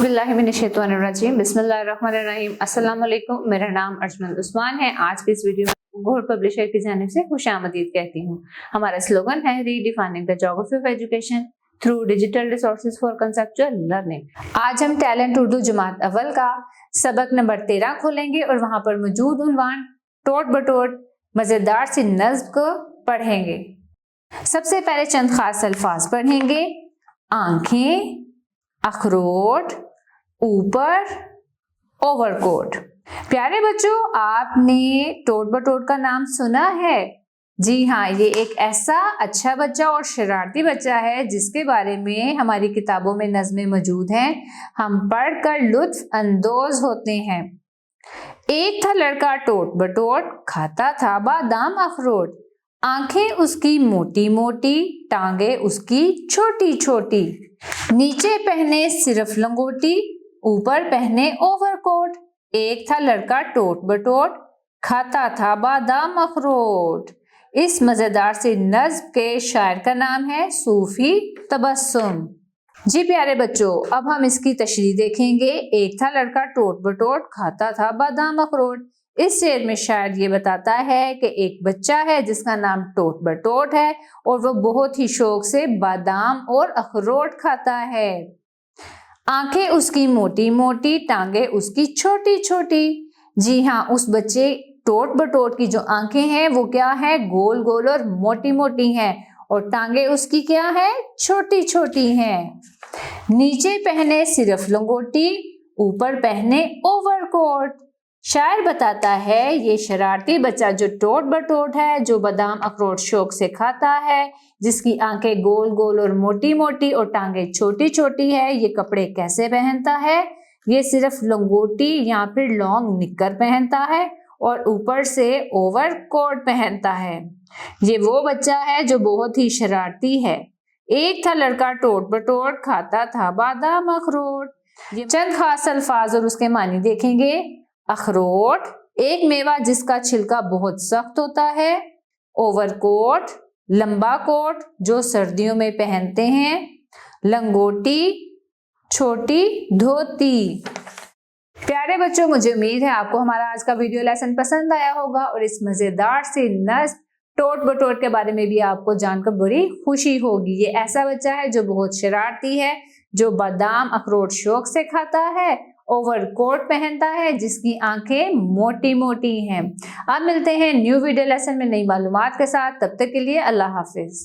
औज़ुबिल्लाहिमिनश्शैतानिर्रजीम बिस्मिल्लाहिर्रहमानिर्रहीम। अस्सलाम वालेकुम। मेरा नाम अर्जमंद उस्मान है। आज की इस वीडियो में घोड़ पब्लिशर की जानिब से खुशामदीद कहती हूँ। हमारा स्लोगन है redefining the geography of education through digital resources for conceptual learning. आज हम टैलेंट उर्दू जमात अव्वल का सबक नंबर 13 खोलेंगे और वहाँ पर मौजूद उन्वान टोट बटोट मजेदार सी नज़्म को पढ़ेंगे। सबसे पहले चंद खास अल्फाज पढ़ेंगे। आंखें, अखरोट, ऊपर, ओवरकोट। प्यारे बच्चों, आपने टोट बटोट का नाम सुना है? जी हाँ, ये एक ऐसा अच्छा बच्चा और शरारती बच्चा है जिसके बारे में हमारी किताबों में नज़में मौजूद हैं। हम पढ़कर लुत्फ अंदोज होते हैं। एक था लड़का टोट बटोट, खाता था बादाम अखरोट। आंखें उसकी मोटी मोटी, टांगे उसकी छोटी छोटी। नीचे पहने सिर्फ लंगोटी, ऊपर पहने ओवरकोट। एक था लड़का टोट बटोट, खाता था बादाम अखरोट। इस मजेदार से नज़्म के शायर का नाम है सूफी तबस्सुम। जी प्यारे बच्चों, अब हम इसकी तशरीह देखेंगे। एक था लड़का टोट बटोट, खाता था बादाम अखरोट। इस शेर में शायर ये बताता है कि एक बच्चा है जिसका नाम टोट बटोट है और वो बहुत ही शौक से बादाम और अखरोट खाता है। आंखें उसकी मोटी मोटी, टांगे उसकी छोटी छोटी। जी हाँ, उस बच्चे टोट बटोट की जो आंखें हैं वो क्या है, गोल गोल और मोटी मोटी हैं, और टांगे उसकी क्या है, छोटी छोटी हैं। नीचे पहने सिर्फ लंगोटी, ऊपर पहने ओवरकोट। शायर बताता है ये शरारती बच्चा जो टोट बटोट है, जो बादाम अखरोट शौक से खाता है, जिसकी आंखें गोल गोल और मोटी मोटी और टांगे छोटी छोटी है, ये कपड़े कैसे पहनता है? ये सिर्फ लंगोटी या फिर लॉन्ग निक्कर पहनता है और ऊपर से ओवरकोट पहनता है। ये वो बच्चा है जो बहुत ही शरारती है। एक था लड़का टोट बटोट, खाता था बादाम अखरोट। चंद खास अल्फाज और उसके मानी देखेंगे। अखरोट, एक मेवा जिसका छिलका बहुत सख्त होता है। ओवरकोट, लंबा कोट जो सर्दियों में पहनते हैं। लंगोटी, छोटी धोती। प्यारे बच्चों, मुझे उम्मीद है आपको हमारा आज का वीडियो लेसन पसंद आया होगा और इस मजेदार से नज़्म टोट बटोट के बारे में भी आपको जानकर बड़ी खुशी होगी। ये ऐसा बच्चा है जो बहुत शरारती है, जो बादाम अखरोट शौक से खाता है, ओवरकोट पहनता है, जिसकी आंखें मोटी मोटी हैं। अब मिलते हैं न्यू वीडियो लेसन में नई मालूमात के साथ। तब तक के लिए अल्लाह हाफिज।